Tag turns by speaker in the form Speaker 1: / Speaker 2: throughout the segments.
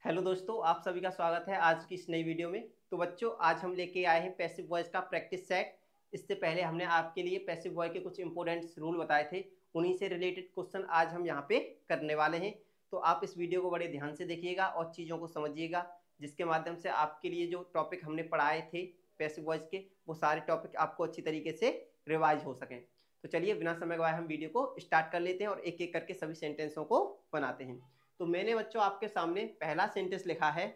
Speaker 1: Hello दोस्तों, आप सभी का स्वागत है आज की इस नई वीडियो में। तो बच्चों, आज हम लेके आए हैं पैसिव वॉइस का प्रैक्टिस सेट। इससे पहले हमने आपके लिए पैसिव वॉइस के कुछ इंपॉर्टेंट रूल बताए थे, उन्हीं से रिलेटेड क्वेश्चन आज हम यहाँ पे करने वाले हैं। तो आप इस वीडियो को बड़े ध्यान से देखिएगा और चीज़ों को समझिएगा, जिसके माध्यम से आपके लिए जो टॉपिक हमने पढ़ाए थे पैसिव वॉइस के, वो सारे टॉपिक आपको अच्छी तरीके से रिवाइज हो सकें। तो चलिए बिना समय गवाए हम वीडियो को स्टार्ट कर लेते हैं और एक एक करके सभी सेंटेंसों को बनाते हैं। तो मैंने बच्चों आपके सामने पहला सेंटेंस लिखा है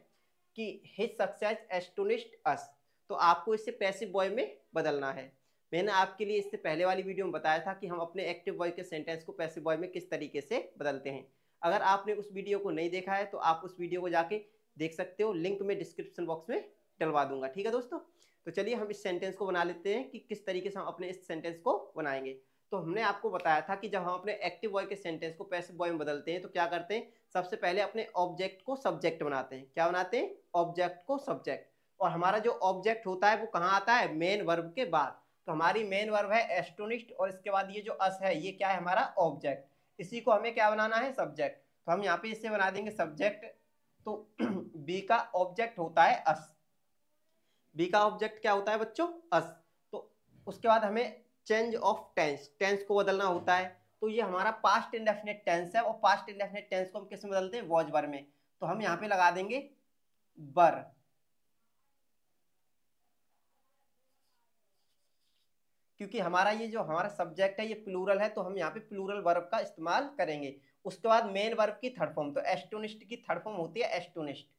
Speaker 1: कि हिज सक्सेस एस्टोनिश्ड अस। तो आपको इसे पैसिव वॉइस में बदलना है। मैंने आपके लिए इससे पहले वाली वीडियो में बताया था कि हम अपने एक्टिव वॉइस के सेंटेंस को पैसिव वॉइस में किस तरीके से बदलते हैं। अगर आपने उस वीडियो को नहीं देखा है तो आप उस वीडियो को जाके देख सकते हो, लिंक में डिस्क्रिप्शन बॉक्स में डलवा दूंगा। ठीक है दोस्तों, तो चलिए हम इस सेंटेंस को बना लेते हैं कि किस तरीके से हम अपने इस सेंटेंस को बनाएंगे। तो हमने आपको बताया था कि जब हम अपने एक्टिव वॉइस के सेंटेंस को पैसिव वॉइस में बदलते हैं तो क्या करते हैं, सबसे पहले अपने ऑब्जेक्ट को सब्जेक्ट बनाते हैं। क्या बनाते हैं? ऑब्जेक्ट को सब्जेक्ट। और हमारा जो ऑब्जेक्ट होता है वो कहाँ आता है? मेन वर्ब के बाद। तो हमारी मेन वर्ब है एस्टोनिश्ड और इसके बाद ये जो अस है ये क्या है? हमारा ऑब्जेक्ट। इसी को हमें क्या बनाना है? सब्जेक्ट। तो हम यहाँ पे इसे बना देंगे सब्जेक्ट। तो बी का ऑब्जेक्ट होता है अस। बी का ऑब्जेक्ट क्या होता है बच्चों? अस। तो उसके बाद हमें चेंज ऑफ टेंस, टेंस को बदलना होता है। तो ये हमारा पास्ट इंडेफिनिट टेंस है और पास्ट इंडेफिनिट टेंस को हम किस में बदलते हैं? वॉज वर में। तो हम यहाँ पे लगा देंगे वर, क्योंकि हमारा ये जो हमारा सब्जेक्ट है ये प्लूरल है, तो हम यहाँ पे प्लूरल वर्ब का इस्तेमाल करेंगे। उसके बाद मेन वर्ब की थर्ड फॉर्म, तो एस्टोनिस्ट की थर्ड फॉर्म होती है एस्टोनिस्ट।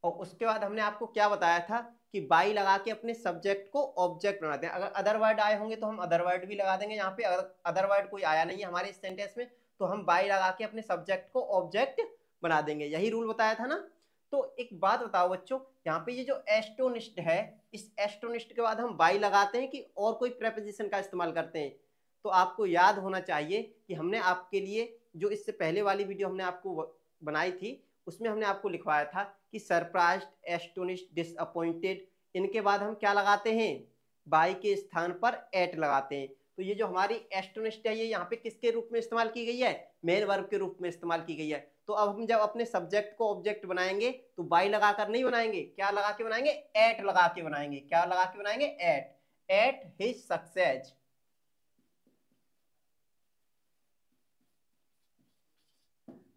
Speaker 1: और उसके बाद हमने आपको क्या बताया था कि बाई लगा के अपने सब्जेक्ट को ऑब्जेक्ट बनाते हैं। अगर अदर वर्ड आए होंगे तो हम अदर वर्ड भी लगा देंगे। यहाँ पे अगर अदर वर्ड कोई आया नहीं है हमारे इस सेंटेंस में तो हम बाई लगा के अपने सब्जेक्ट को ऑब्जेक्ट बना देंगे। यही रूल बताया था ना। तो एक बात बताओ बच्चों, यहाँ पे ये जो एस्टोनिस्ट है, इस एस्टोनिस्ट के बाद हम बाई लगाते हैं कि और कोई प्रेपोजिशन का इस्तेमाल करते हैं? तो आपको याद होना चाहिए कि हमने आपके लिए जो इससे पहले वाली वीडियो हमने आपको बनाई थी उसमें हमने आपको लिखवाया था कि सरप्राइज्ड, एस्टोनिश्ड, डिसअपॉइंटेड, इनके बाद हम क्या लगाते हैं? बाई के स्थान पर एट लगाते हैं। तो ये जो हमारी एस्टोनिश्ड है ये यहाँ पे किसके रूप में इस्तेमाल की गई है? मेन वर्ब के रूप में इस्तेमाल की गई है। तो अब हम जब अपने सब्जेक्ट को ऑब्जेक्ट बनाएंगे तो बाई लगाकर नहीं बनाएंगे, क्या लगा के बनाएंगे? एट लगा के बनाएंगे। क्या लगा के बनाएंगे? एट। At his success.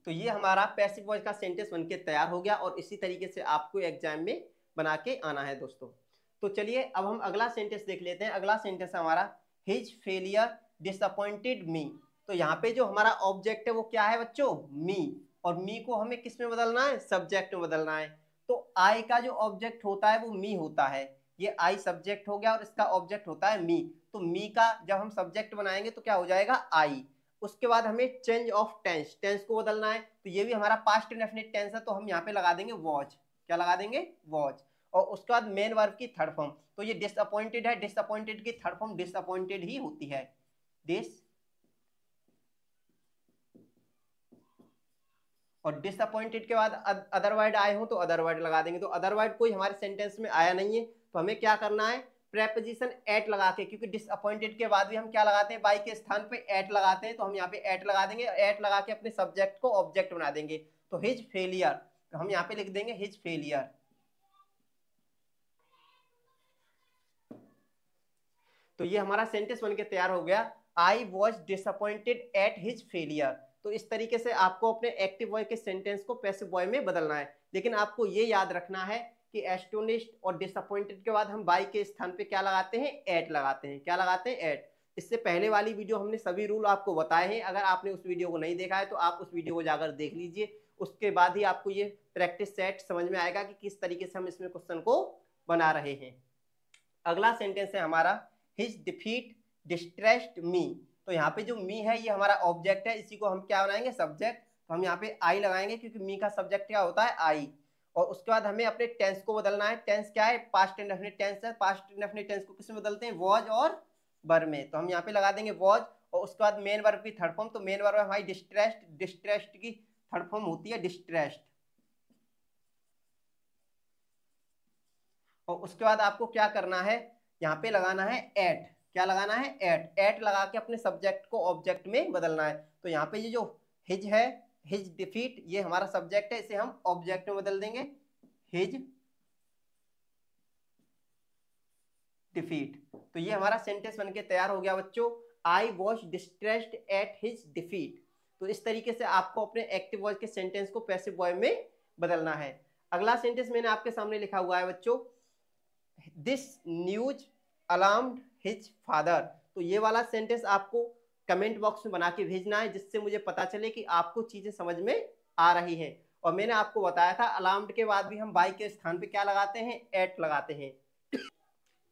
Speaker 1: तो ये हमारा पैसिव वॉइस का सेंटेंस बनके तैयार हो गया और इसी तरीके से आपको एग्जाम में बना के आना है दोस्तों। तो चलिए अब हम अगला सेंटेंस देख लेते हैं। अगला सेंटेंस है हमारा हिज फेलियर डिसअपॉइंटेड मी। तो यहाँ पे जो हमारा ऑब्जेक्ट है वो क्या है बच्चों? मी। और मी को हमें किस में बदलना है? सब्जेक्ट में बदलना है। तो आई का जो ऑब्जेक्ट होता है वो मी होता है। ये आई सब्जेक्ट हो गया और इसका ऑब्जेक्ट होता है मी। तो मी का जब हम सब्जेक्ट बनाएंगे तो क्या हो जाएगा? आई। उसके बाद हमें चेंज ऑफ टेंस, टेंस को बदलना है। तो ये भी हमारा पास्ट इंडेफिनिट टेंस है, तो हम यहाँ पे लगा देंगे वॉज। क्या लगा देंगे? वॉज। और उसके बाद मेन वर्ब की थर्ड फॉर्म, तो ये डिसअपॉइंटेड है, डिसअपॉइंटेड की थर्ड फॉर्म डिसअपॉइंटेड ही होती है, डिस। और डिसअपॉइंटेड के बाद अदर वर्ड आए हो तो अदर वर्ड लगा देंगे। तो अदर वर्ड कोई हमारे सेंटेंस में आया नहीं है तो हमें क्या करना है? प्रेपोजिशन एट लगा के, क्योंकि डिसअपॉइंटेड के बाद भी हम क्या लगाते हैं? बाई के स्थान पे एट लगाते हैं, तो हम यहाँ पे एट लगा देंगे। एट लगा के अपने सब्जेक्ट को ऑब्जेक्ट बना देंगे। तो हिज फेलियर, तो हम यहाँ पे लिख देंगे हिज फेलियर। तो ये हमारा सेंटेंस बनके तैयार हो गया, I was disappointed at his failure. तो इस तरीके से आपको अपने एक्टिव वॉइस के सेंटेंस को पैसिव वॉइस में बदलना है। लेकिन आपको ये याद रखना है कि एस्टोनिश्ड और डिसअपॉइंटेड के बाद हम बाई के स्थान पे क्या लगाते हैं? एट लगाते हैं। क्या लगाते हैं? एट। इससे पहले वाली वीडियो हमने सभी रूल आपको बताए हैं। अगर आपने उस वीडियो को नहीं देखा है तो आप उस वीडियो को जाकर देख लीजिए। उसके बाद ही आपको ये प्रैक्टिस सेट समझ में आएगा कि किस तरीके से हम इसमें क्वेश्चन को बना रहे हैं। अगला सेंटेंस है हमारा हिज डिफीट डिस्ट्रेस्ड मी। तो यहाँ पे जो मी है ये हमारा ऑब्जेक्ट है, इसी को हम क्या बनाएंगे? सब्जेक्ट। तो हम यहाँ पे आई लगाएंगे क्योंकि मी का सब्जेक्ट क्या होता है? आई। और उसके बाद हमें अपने टेंस को बदलना है। टेंस क्या है? पास्ट इंडेफिनिट टेंस है। पास्ट इंडेफिनिट टेंस को किस में बदलते हैं? वॉज और वर में। तो हम यहाँ पे लगा देंगे वॉज। और उसके बाद मेन वर्ब की थर्ड फॉर्म, तो मेन वर्ब हमारी डिस्ट्रेस्ड, डिस्ट्रेस्ड की थर्ड फॉर्म होती है डिस्ट्रेस्ड। और उसके बाद आपको क्या करना है? यहाँ पे लगाना है एट। क्या लगाना है, एट लगा के अपने सब्जेक्ट को ऑब्जेक्ट में बदलना है। तो यहाँ पे ये जो हिज है, हिज डिफीट, ये हमारा सब्जेक्ट है, इसे हम ऑब्जेक्ट में बदल देंगे, हिज डिफीट। तो ये हमारा सेंटेंस बनके तैयार हो गया बच्चों, I was distressed at his defeat. तो इस तरीके से आपको अपने एक्टिव वॉइस के सेंटेंस को पैसिव वॉइस में बदलना है। अगला सेंटेंस मैंने आपके सामने लिखा हुआ है बच्चों, this news alarmed his father. तो ये वाला सेंटेंस आपको कमेंट बॉक्स में बना के भेजना है, जिससे मुझे पता चले कि आपको चीजें समझ में आ रही हैं। और मैंने आपको बताया था अलार्म्ड के बाद भी हम बाई के स्थान पे क्या लगाते हैं, एट लगाते हैं।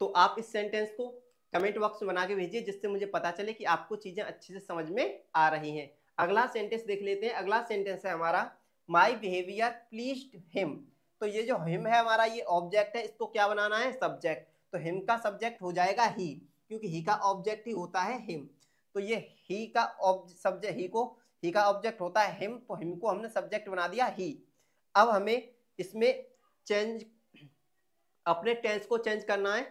Speaker 1: तो आप इस सेंटेंस को कमेंट बॉक्स में बना के भेजिए, जिससे मुझे पता चले कि आपको चीजें अच्छे से समझ में आ रही हैं। अगला सेंटेंस देख लेते हैं। अगला सेंटेंस है हमारा, माई बिहेवियर प्लीज्ड हिम। तो ये जो हिम है हमारा, ये ऑब्जेक्ट है, इसको क्या बनाना है, सब्जेक्ट। तो हिम का सब्जेक्ट हो जाएगा ही, क्योंकि ही का ऑब्जेक्ट ही होता है हिम। तो ये ही का सब्जेक्ट, ही का ऑब्जेक्ट होता है हिम, तो हिम को हमने सब्जेक्ट बना दिया ही। अब हमें इसमें चेंज, अपने टेंस को चेंज करना है।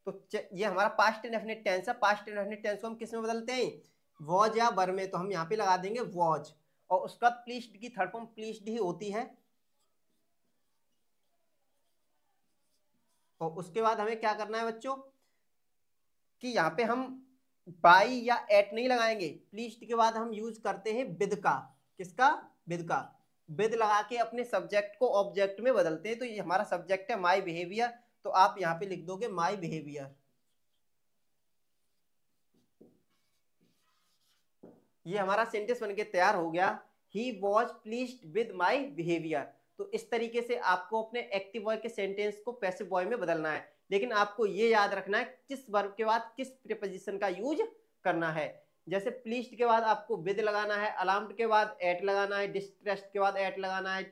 Speaker 1: तो ये हमारा पास्ट इंडेफिनिट टेंस है, पास्ट इंडेफिनिट टेंस को हम किस में बदलते हैं, वॉज या वर में। तो हम यहाँ पे लगा देंगे वॉज, और उसका प्लीज्ड की थर्ड फॉर्म प्लीज्ड ही होती है। और उसके बाद हमें क्या करना है बच्चों, कि यहाँ पे हम बाई या एट नहीं लगाएंगे, प्लीज्ड के बाद हम यूज करते हैं विद का। किसका, विद का। विद लगा के अपने सब्जेक्ट को ऑब्जेक्ट में बदलते हैं। तो ये हमारा सब्जेक्ट है माई बिहेवियर, तो आप यहाँ पे लिख दोगे माई बिहेवियर। ये हमारा सेंटेंस बनके तैयार हो गया, he was pleased with my behaviour. तो इस तरीके से आपको अपने एक्टिव वॉइस के सेंटेंस को पैसिव वॉइस में बदलना है। लेकिन आपको ये याद रखना है किस वर्ब के बाद किस प्रीपोजिशन का यूज करना है। जैसे प्लीज्ड के बाद आपको विद लगाना है, अलार्म्ड के बाद एट लगाना है, डिस्ट्रेस्ड के बाद एट लगाना है,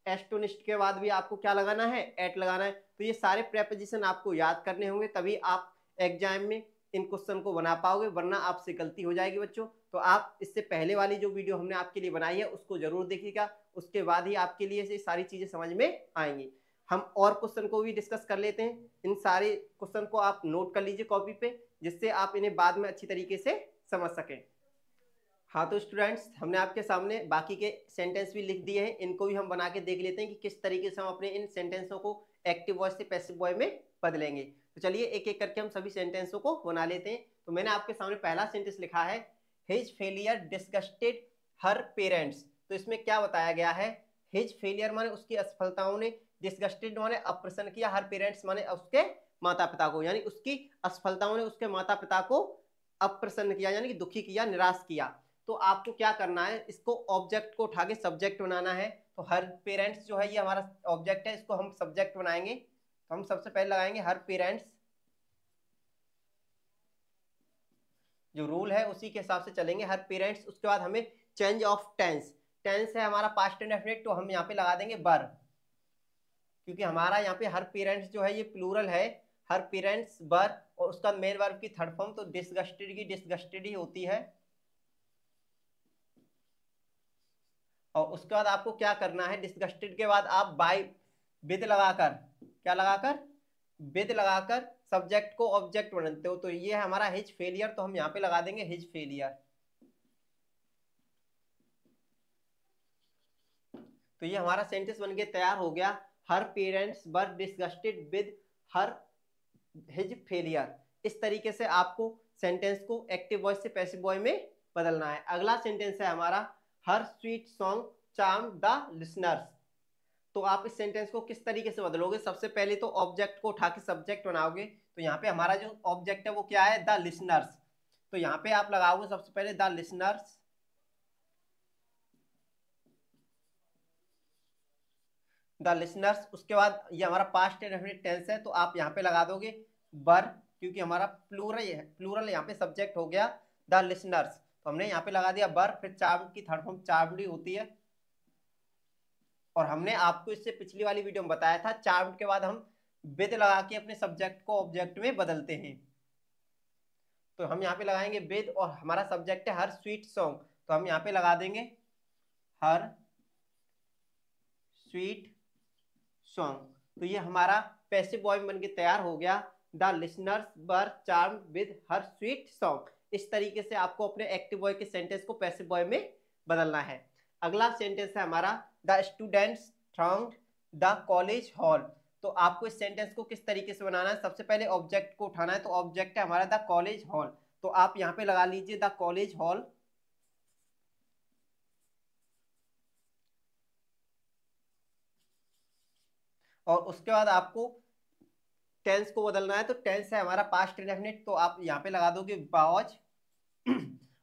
Speaker 1: एस्टोनिश्ड के बाद भी आपको क्या लगाना है, एट लगाना है। तो ये सारे प्रीपोजिशन आपको याद करने होंगे, तभी आप एग्जाम में इन क्वेश्चन को बना पाओगे, वरना आपसे गलती हो जाएगी बच्चों। तो आप इससे पहले वाली जो वीडियो हमने आपके लिए बनाई है उसको जरूर देखिएगा, उसके बाद ही आपके लिए ये सारी चीजें समझ में आएंगी। हम और क्वेश्चन को भी डिस्कस कर लेते हैं। इन सारे क्वेश्चन को आप नोट कर लीजिए कॉपी पे, जिससे आप इन्हें बाद में अच्छी तरीके से समझ सकें। हाँ तो स्टूडेंट्स, हमने आपके सामने बाकी के सेंटेंस भी लिख दिए हैं, इनको भी हम बना के देख लेते हैं कि किस तरीके से हम अपने इन सेंटेंसों को एक्टिव वॉइस से पैसिव वॉइस में बदलेंगे। तो चलिए एक एक करके हम सभी सेंटेंसों को बना लेते हैं। तो मैंने आपके सामने पहला सेंटेंस लिखा है, हिज फेलियर डिस्गस्टेड हर पेरेंट्स। तो इसमें क्या बताया गया है, हिज फेलियर माने उसकी असफलताओं ने, डिस्गस्टेड माने अप्रसन्न किया, हर पेरेंट्स माने उसके माता पिता को, यानी उसकी असफलताओं ने उसके माता पिता को अप्रसन्न किया, यानी कि दुखी किया, निराश किया। तो आपको क्या करना है, इसको ऑब्जेक्ट को उठा के सब्जेक्ट बनाना है। तो हर पेरेंट्स जो है ये हमारा ऑब्जेक्ट है, इसको हम सब्जेक्ट बनाएंगे। तो हम सबसे पहले लगाएंगे हर पेरेंट्स, जो रूल है उसी के हिसाब से चलेंगे, हर पेरेंट्स। उसके बाद हमें चेंज ऑफ टेंस, टेंस है हमारा पास्ट इंडेफिनिट, तो हम यहाँ पे लगा देंगे बर, क्योंकि हमारा यहाँ पे हर पेरेंट्स जो है ये प्लूरल है, हर पेरेंट्स बर, और उसका मेन वर्ब की थर्ड फॉर्म तो डिसगस्टेड की डिसगस्टेड ही होती है। और उसके बाद आपको क्या करना है, डिसगस्टेड के बाद आप बाय विद लगाकर, क्या लगाकर, विद लगाकर सब्जेक्ट को ऑब्जेक्ट बनाते हो। तो ये है हमारा हिज फेलियर, तो हम यहाँ पे लगा देंगे हिज फेलियर। तो ये हमारा सेंटेंस बन के तैयार हो गया, her parents were disgusted with her his failure. इस तरीके से आपको सेंटेंस को एक्टिव वॉइस से पैसिव वॉइस में बदलना है। अगला सेंटेंस है हमारा, her sweet song charm the listeners. तो आप इस सेंटेंस को किस तरीके से बदलोगे, सबसे पहले तो ऑब्जेक्ट को उठा के सब्जेक्ट बनाओगे। तो यहाँ पे हमारा जो ऑब्जेक्ट है वो क्या है, द लिसनर्स। तो यहाँ पे आप लगाओगे सबसे पहले द लिसनर्स, द लिसनर्स। उसके बाद ये हमारा पास्ट इंडेफिनिट टेंस है, तो आप यहाँ पे लगा दोगे बर, क्योंकि हमारा प्लूरल है, प्लूरल यहाँ पे सब्जेक्ट हो गया द लिसनर्स। तो हमने यहाँ पे लगा दिया बर, फिर चार्म्ड की थर्ड फॉर्म चार्म्ड होती है। और हमने आपको इससे पिछली वाली वीडियो में बताया था, चार्म्ड के बाद हम विद लगा के अपने सब्जेक्ट को ऑब्जेक्ट में बदलते हैं। तो हम यहाँ पे लगाएंगे विद, और हमारा सब्जेक्ट है हर स्वीट सॉन्ग, तो हम यहाँ पे लगा देंगे हर स्वीट सॉन्ग। तो ये हमारा पैसिव वॉइस बन के तैयार हो गया, the listeners were charmed with her sweet song. इस तरीके से आपको अपने एक्टिव वॉइस के सेंटेंस को पैसिव वॉइस में बदलना है। अगला सेंटेंस है हमारा the students thronged the college hall. तो आपको इस सेंटेंस को किस तरीके से बनाना है, सबसे पहले ऑब्जेक्ट को उठाना है। तो ऑब्जेक्ट है हमारा द कॉलेज हॉल, तो आप यहाँ पे लगा लीजिए द कॉलेज हॉल। और उसके बाद आपको टेंस को बदलना है। तो टेंस है हमारा पास्ट इंडेफिनिट, तो आप यहाँ पे लगा दोगे वाज।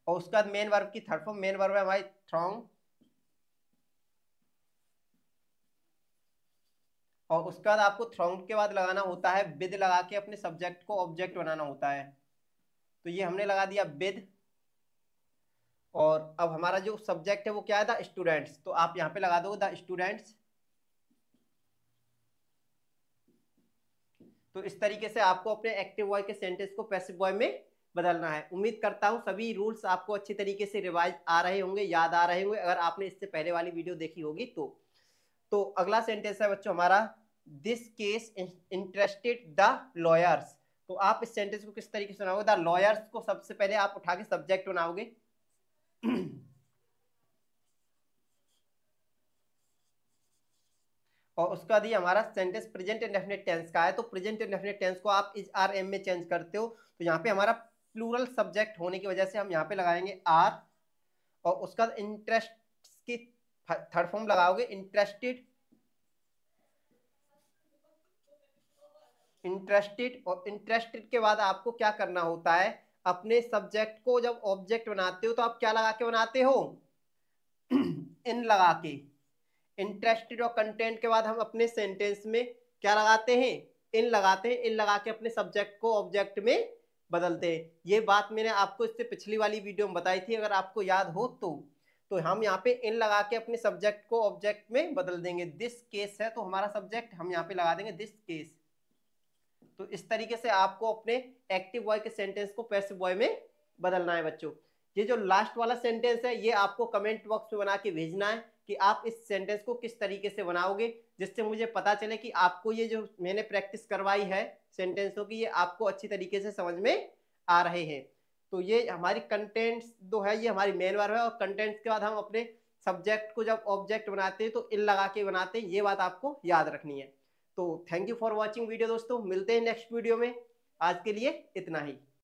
Speaker 1: और उसके बाद मेन वर्ब की थर्ड फॉर्म, मेन वर्ब है हमारी थ्रॉन्ग। और उसके बाद आपको थ्रॉन्ग के बाद लगाना होता है विद, लगा के अपने सब्जेक्ट को ऑब्जेक्ट बनाना होता है। तो ये हमने लगा दिया विद। और अब हमारा जो सब्जेक्ट है वो क्या है, द स्टूडेंट्स। तो आप यहाँ पे लगा दो द स्टूडेंट्स। तो इस तरीके से आपको अपने एक्टिव वॉइस के सेंटेंस को पैसिव वॉइस में बदलना है। उम्मीद करता हूँ सभी रूल्स आपको अच्छी तरीके से रिवाइज आ रहे होंगे, याद आ रहे होंगे, अगर आपने इससे पहले वाली वीडियो देखी होगी तो अगला सेंटेंस है बच्चों हमारा this case interested the lawyers. तो आप इस सेंटेंस को किस तरीके से बनाओगे, द लॉयर्स को सबसे पहले आप उठा के सब्जेक्ट बनाओगे। और उसका बाद हमारा सेंटेंस प्रेजेंट इंडेफिनिट टेंस का है। तो प्रेजेंट इंडेफिनिट टेंस को आप इज आर एम में चेंज करते हो। तो यहाँ पे हमारा प्लूरल सब्जेक्ट होने की वजह से हम यहाँ पे लगाएंगे आर। और उसका इंटरेस्ट की थर्ड फॉर्म लगाओगे इंटरेस्टेड। इंटरेस्टेड, और इंटरेस्टेड के बाद आपको क्या करना होता है, अपने सब्जेक्ट को जब ऑब्जेक्ट बनाते हो तो आप क्या लगा के बनाते हो, इन लगा के। इंटरेस्टेड और कंटेंट के बाद हम अपने सेंटेंस में क्या लगाते हैं, इन लगाते हैं। इन लगा के अपने सब्जेक्ट को ऑब्जेक्ट में बदलते हैं। ये बात मैंने आपको इससे पिछली वाली वीडियो में बताई थी, अगर आपको याद हो तो हम यहाँ पे इन लगा के अपने सब्जेक्ट को ऑब्जेक्ट में बदल देंगे। दिस केस है तो हमारा सब्जेक्ट हम यहाँ पे लगा देंगे दिस केस। तो इस तरीके से आपको अपने एक्टिव वॉइस के सेंटेंस को पैसिव वॉइस में बदलना है बच्चों। ये जो लास्ट वाला सेंटेंस है ये आपको कमेंट बॉक्स में बना के भेजना है कि आप इस सेंटेंस को किस तरीके से बनाओगे, जिससे मुझे पता चले कि आपको ये जो मैंने प्रैक्टिस करवाई है सेंटेंसों की, ये आपको अच्छी तरीके से समझ में आ रहे हैं। तो ये हमारी कंटेंट्स जो है ये हमारी मेन वर्ब है, और कंटेंट्स के बाद हम अपने सब्जेक्ट को जब ऑब्जेक्ट बनाते हैं तो इन लगा के बनाते हैं। ये बात आपको याद रखनी है। तो thank you for watching video दोस्तों, मिलते हैं नेक्स्ट वीडियो में। आज के लिए इतना ही।